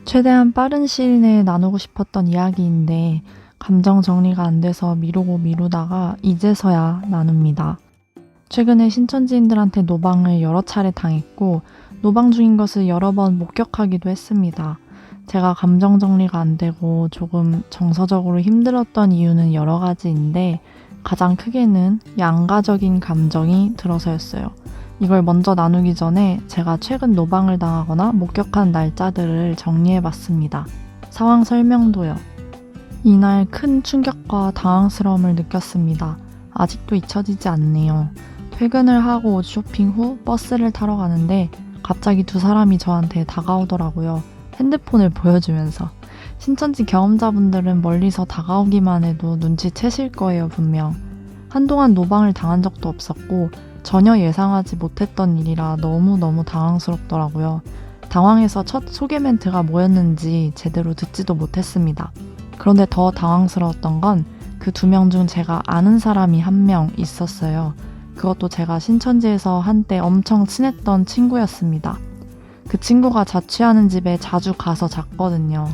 최대한 빠른 시일 내에 나누고 싶었던 이야기인데 감정 정리가 안 돼서 미루고 미루다가 이제서야 나눕니다. 최근에 신천지인들한테 노방을 여러 차례 당했고 노방 중인 것을 여러 번 목격하기도 했습니다. 제가 감정 정리가 안 되고 조금 정서적으로 힘들었던 이유는 여러 가지인데 가장 크게는 양가적인 감정이 들어서였어요. 이걸 먼저 나누기 전에 제가 최근 노방을 당하거나 목격한 날짜들을 정리해봤습니다. 상황 설명도요. 이날 큰 충격과 당황스러움을 느꼈습니다. 아직도 잊혀지지 않네요. 퇴근을 하고 옷 쇼핑 후 버스를 타러 가는데 갑자기 두 사람이 저한테 다가오더라고요. 핸드폰을 보여주면서. 신천지 경험자분들은 멀리서 다가오기만 해도 눈치채실 거예요, 분명. 한동안 노방을 당한 적도 없었고 전혀 예상하지 못했던 일이라 너무너무 당황스럽더라고요. 당황해서 첫 소개 멘트가 뭐였는지 제대로 듣지도 못했습니다. 그런데 더 당황스러웠던 건 그 두 명 중 제가 아는 사람이 한 명 있었어요. 그것도 제가 신천지에서 한때 엄청 친했던 친구였습니다. 그 친구가 자취하는 집에 자주 가서 잤거든요.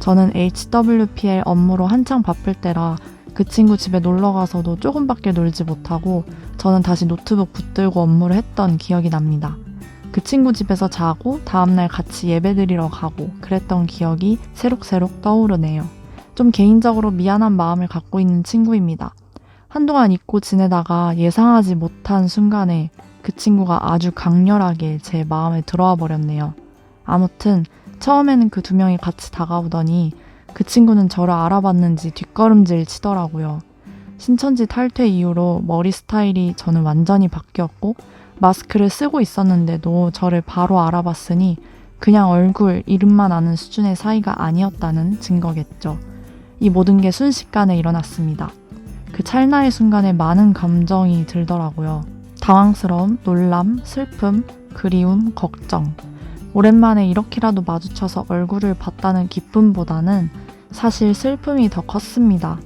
저는 HWPL 업무로 한창 바쁠 때라 그 친구 집에 놀러가서도 조금밖에 놀지 못하고 저는 다시 노트북 붙들고 업무를 했던 기억이 납니다. 그 친구 집에서 자고 다음날 같이 예배드리러 가고 그랬던 기억이 새록새록 떠오르네요. 좀 개인적으로 미안한 마음을 갖고 있는 친구입니다. 한동안 잊고 지내다가 예상하지 못한 순간에 그 친구가 아주 강렬하게 제 마음에 들어와 버렸네요. 아무튼 처음에는 그 두 명이 같이 다가오더니 그 친구는 저를 알아봤는지 뒷걸음질 치더라고요. 신천지 탈퇴 이후로 머리 스타일이 저는 완전히 바뀌었고 마스크를 쓰고 있었는데도 저를 바로 알아봤으니 그냥 얼굴, 이름만 아는 수준의 사이가 아니었다는 증거겠죠. 이 모든 게 순식간에 일어났습니다. 그 찰나의 순간에 많은 감정이 들더라고요. 당황스러움, 놀람, 슬픔, 그리움, 걱정. 오랜만에 이렇게라도 마주쳐서 얼굴을 봤다는 기쁨보다는 사실 슬픔이 더 컸습니다.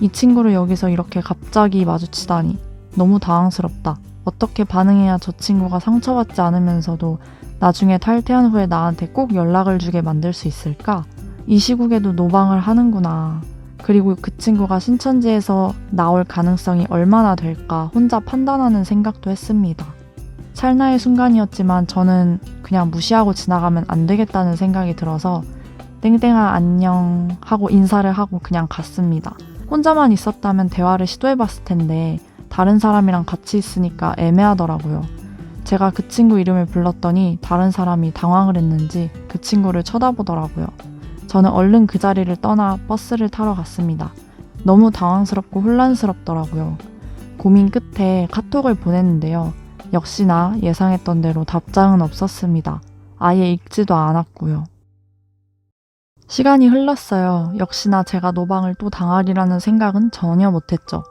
이 친구를 여기서 이렇게 갑자기 마주치다니 너무 당황스럽다. 어떻게 반응해야 저 친구가 상처받지 않으면서도 나중에 탈퇴한 후에 나한테 꼭 연락을 주게 만들 수 있을까? 이 시국에도 노방을 하는구나. 그리고 그 친구가 신천지에서 나올 가능성이 얼마나 될까 혼자 판단하는 생각도 했습니다. 찰나의 순간이었지만 저는 그냥 무시하고 지나가면 안 되겠다는 생각이 들어서 땡땡아 안녕 하고 인사를 하고 그냥 갔습니다. 혼자만 있었다면 대화를 시도해봤을 텐데 다른 사람이랑 같이 있으니까 애매하더라고요. 제가 그 친구 이름을 불렀더니 다른 사람이 당황을 했는지 그 친구를 쳐다보더라고요. 저는 얼른 그 자리를 떠나 버스를 타러 갔습니다. 너무 당황스럽고 혼란스럽더라고요. 고민 끝에 카톡을 보냈는데요. 역시나 예상했던 대로 답장은 없었습니다. 아예 읽지도 않았고요. 시간이 흘렀어요. 역시나 제가 노방을 또 당하리라는 생각은 전혀 못했죠.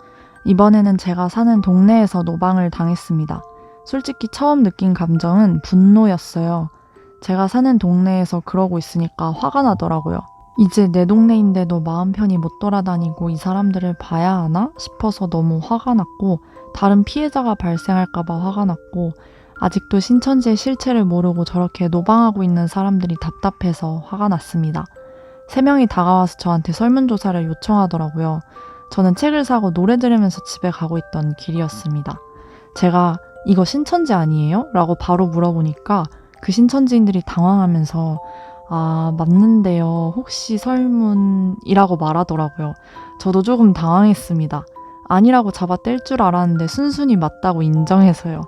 이번에는 제가 사는 동네에서 노방을 당했습니다. 솔직히 처음 느낀 감정은 분노였어요. 제가 사는 동네에서 그러고 있으니까 화가 나더라고요. 이제 내 동네인데도 마음 편히 못 돌아다니고 이 사람들을 봐야 하나 싶어서 너무 화가 났고 다른 피해자가 발생할까봐 화가 났고 아직도 신천지의 실체를 모르고 저렇게 노방하고 있는 사람들이 답답해서 화가 났습니다. 3명이 다가와서 저한테 설문조사를 요청하더라고요. 저는 책을 사고 노래 들으면서 집에 가고 있던 길이었습니다. 제가 이거 신천지 아니에요? 라고 바로 물어보니까 그 신천지인들이 당황하면서 아, 맞는데요. 혹시 설문이라고 말하더라고요. 저도 조금 당황했습니다. 아니라고 잡아 뗄 줄 알았는데 순순히 맞다고 인정해서요.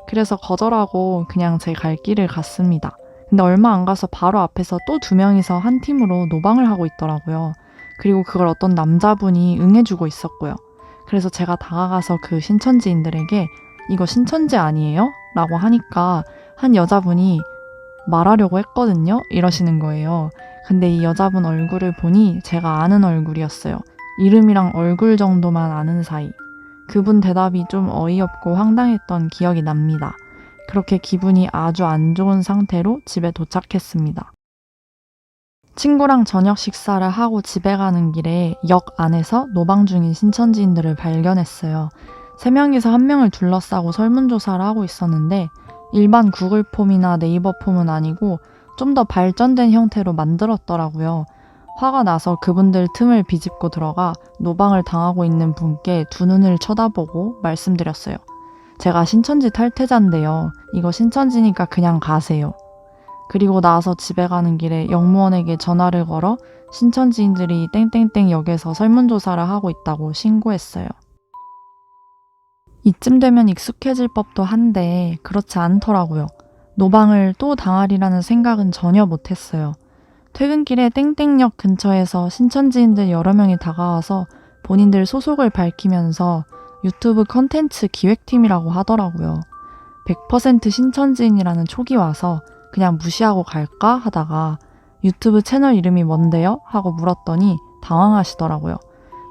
그래서 거절하고 그냥 제 갈 길을 갔습니다. 근데 얼마 안 가서 바로 앞에서 또 2명이서 한 팀으로 노방을 하고 있더라고요. 그리고 그걸 어떤 남자분이 응해주고 있었고요. 그래서 제가 다가가서 그 신천지인들에게 이거 신천지 아니에요? 라고 하니까 한 여자분이 말하려고 했거든요. 이러시는 거예요. 근데 이 여자분 얼굴을 보니 제가 아는 얼굴이었어요. 이름이랑 얼굴 정도만 아는 사이. 그분 대답이 좀 어이없고 황당했던 기억이 납니다. 그렇게 기분이 아주 안 좋은 상태로 집에 도착했습니다. 친구랑 저녁 식사를 하고 집에 가는 길에 역 안에서 노방 중인 신천지인들을 발견했어요. 3명이서 1명을 둘러싸고 설문조사를 하고 있었는데 일반 구글 폼이나 네이버 폼은 아니고 좀 더 발전된 형태로 만들었더라고요. 화가 나서 그분들 틈을 비집고 들어가 노방을 당하고 있는 분께 두 눈을 쳐다보고 말씀드렸어요. 제가 신천지 탈퇴자인데요. 이거 신천지니까 그냥 가세요. 그리고 나서 집에 가는 길에 영무원에게 전화를 걸어 신천지인들이 땡땡땡 역에서 설문조사를 하고 있다고 신고했어요. 이쯤 되면 익숙해질 법도 한데 그렇지 않더라고요. 노방을 또 당하리라는 생각은 전혀 못했어요. 퇴근길에 땡땡역 근처에서 신천지인들 여러 명이 다가와서 본인들 소속을 밝히면서 유튜브 컨텐츠 기획팀이라고 하더라고요. 100% 신천지인이라는 촉이 와서 그냥 무시하고 갈까 하다가 유튜브 채널 이름이 뭔데요? 하고 물었더니 당황하시더라고요.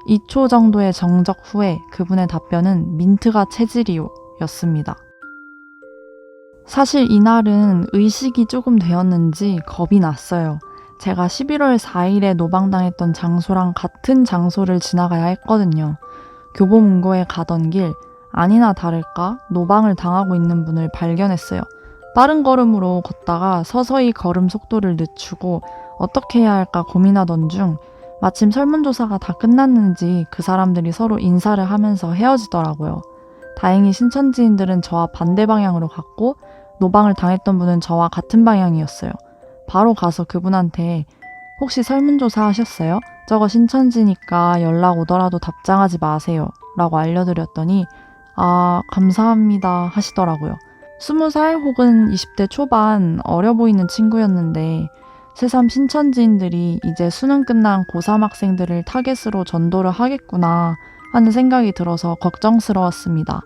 2초 정도의 정적 후에 그분의 답변은 민트가 체질이요 였습니다. 사실 이날은 의식이 조금 되었는지 겁이 났어요. 제가 11월 4일에 노방당했던 장소랑 같은 장소를 지나가야 했거든요. 교보문고에 가던 길 아니나 다를까 노방을 당하고 있는 분을 발견했어요. 빠른 걸음으로 걷다가 서서히 걸음 속도를 늦추고 어떻게 해야 할까 고민하던 중 마침 설문조사가 다 끝났는지 그 사람들이 서로 인사를 하면서 헤어지더라고요. 다행히 신천지인들은 저와 반대 방향으로 갔고 노방을 당했던 분은 저와 같은 방향이었어요. 바로 가서 그분한테 혹시 설문조사 하셨어요? 저거 신천지니까 연락 오더라도 답장하지 마세요 라고 알려드렸더니 아 감사합니다 하시더라고요. 20살 혹은 20대 초반 어려 보이는 친구였는데 새삼 신천지인들이 이제 수능 끝난 고3 학생들을 타겟으로 전도를 하겠구나 하는 생각이 들어서 걱정스러웠습니다.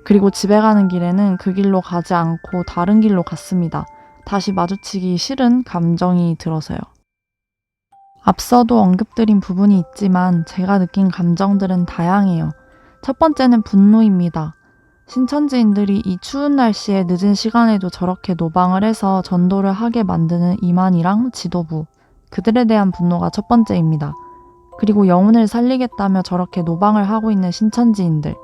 그리고 집에 가는 길에는 그 길로 가지 않고 다른 길로 갔습니다. 다시 마주치기 싫은 감정이 들어서요. 앞서도 언급드린 부분이 있지만 제가 느낀 감정들은 다양해요. 첫 번째는 분노입니다. 신천지인들이 이 추운 날씨에 늦은 시간에도 저렇게 노방을 해서 전도를 하게 만드는 임안이랑 지도부, 그들에 대한 분노가 첫 번째입니다. 그리고 영혼을 살리겠다며 저렇게 노방을 하고 있는 신천지인들.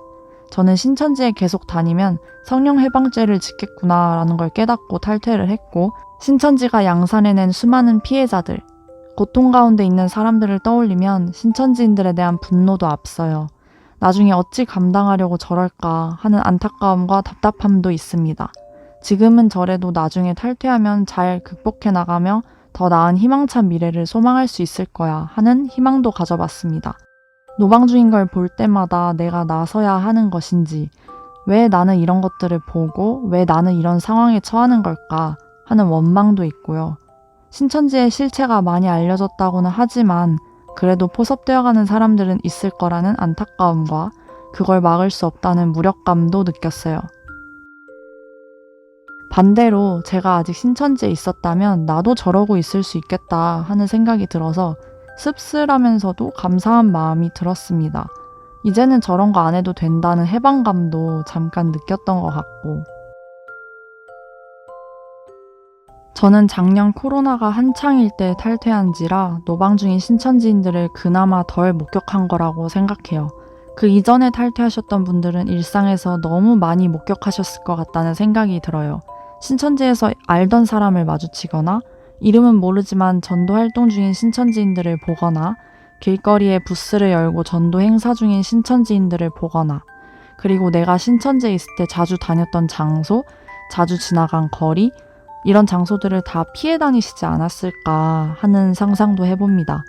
저는 신천지에 계속 다니면 성령 해방죄를 짓겠구나라는 걸 깨닫고 탈퇴를 했고 신천지가 양산해낸 수많은 피해자들, 고통 가운데 있는 사람들을 떠올리면 신천지인들에 대한 분노도 앞서요. 나중에 어찌 감당하려고 저럴까 하는 안타까움과 답답함도 있습니다. 지금은 저래도 나중에 탈퇴하면 잘 극복해 나가며 더 나은 희망찬 미래를 소망할 수 있을 거야 하는 희망도 가져봤습니다. 노방 중인 걸 볼 때마다 내가 나서야 하는 것인지, 왜 나는 이런 것들을 보고 왜 나는 이런 상황에 처하는 걸까 하는 원망도 있고요. 신천지의 실체가 많이 알려졌다고는 하지만 그래도 포섭되어가는 사람들은 있을 거라는 안타까움과 그걸 막을 수 없다는 무력감도 느꼈어요. 반대로 제가 아직 신천지에 있었다면 나도 저러고 있을 수 있겠다 하는 생각이 들어서 씁쓸하면서도 감사한 마음이 들었습니다. 이제는 저런 거 안 해도 된다는 해방감도 잠깐 느꼈던 것 같고. 저는 작년 코로나가 한창일 때 탈퇴한지라 노방 중인 신천지인들을 그나마 덜 목격한 거라고 생각해요. 그 이전에 탈퇴하셨던 분들은 일상에서 너무 많이 목격하셨을 것 같다는 생각이 들어요. 신천지에서 알던 사람을 마주치거나 이름은 모르지만 전도 활동 중인 신천지인들을 보거나 길거리에 부스를 열고 전도 행사 중인 신천지인들을 보거나 그리고 내가 신천지에 있을 때 자주 다녔던 장소, 자주 지나간 거리 이런 장소들을 다 피해 다니시지 않았을까 하는 상상도 해봅니다.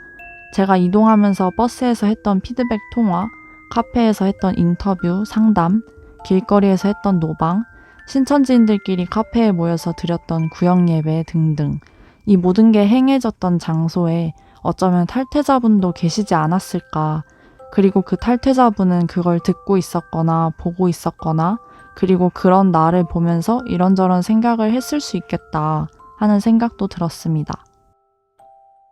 제가 이동하면서 버스에서 했던 피드백 통화, 카페에서 했던 인터뷰, 상담, 길거리에서 했던 노방, 신천지인들끼리 카페에 모여서 드렸던 구역예배 등등 이 모든 게 행해졌던 장소에 어쩌면 탈퇴자분도 계시지 않았을까. 그리고 그 탈퇴자분은 그걸 듣고 있었거나 보고 있었거나 그리고 그런 나를 보면서 이런저런 생각을 했을 수 있겠다 하는 생각도 들었습니다.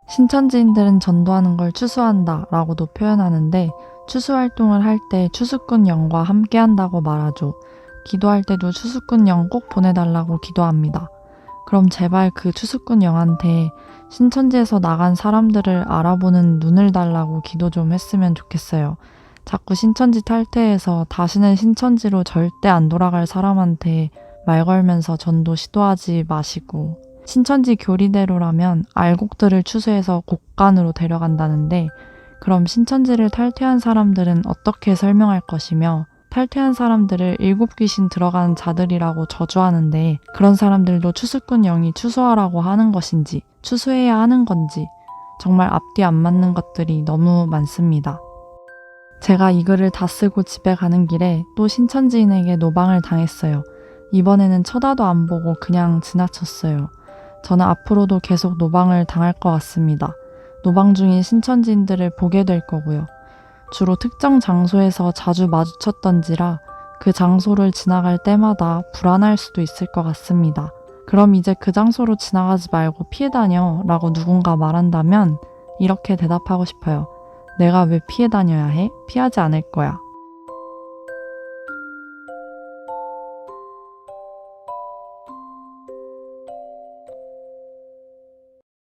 신천지인들은 전도하는 걸 추수한다 라고도 표현하는데 추수활동을 할 때 추수꾼 영과 함께 한다고 말하죠. 기도할 때도 추수꾼 영 꼭 보내달라고 기도합니다. 그럼 제발 그 추수꾼 영한테 신천지에서 나간 사람들을 알아보는 눈을 달라고 기도 좀 했으면 좋겠어요. 자꾸 신천지 탈퇴해서 다시는 신천지로 절대 안 돌아갈 사람한테 말 걸면서 전도 시도하지 마시고 신천지 교리대로라면 알곡들을 추수해서 곡간으로 데려간다는데 그럼 신천지를 탈퇴한 사람들은 어떻게 설명할 것이며 탈퇴한 사람들을 일곱 귀신 들어간 자들이라고 저주하는데 그런 사람들도 추수꾼 영이 추수하라고 하는 것인지 추수해야 하는 건지 정말 앞뒤 안 맞는 것들이 너무 많습니다. 제가 이 글을 다 쓰고 집에 가는 길에 또 신천지인에게 노방을 당했어요. 이번에는 쳐다도 안 보고 그냥 지나쳤어요. 저는 앞으로도 계속 노방을 당할 것 같습니다. 노방 중인 신천지인들을 보게 될 거고요. 주로 특정 장소에서 자주 마주쳤던지라 그 장소를 지나갈 때마다 불안할 수도 있을 것 같습니다. 그럼 이제 그 장소로 지나가지 말고 피해 다녀 라고 누군가 말한다면 이렇게 대답하고 싶어요. 내가 왜 피해 다녀야 해? 피하지 않을 거야.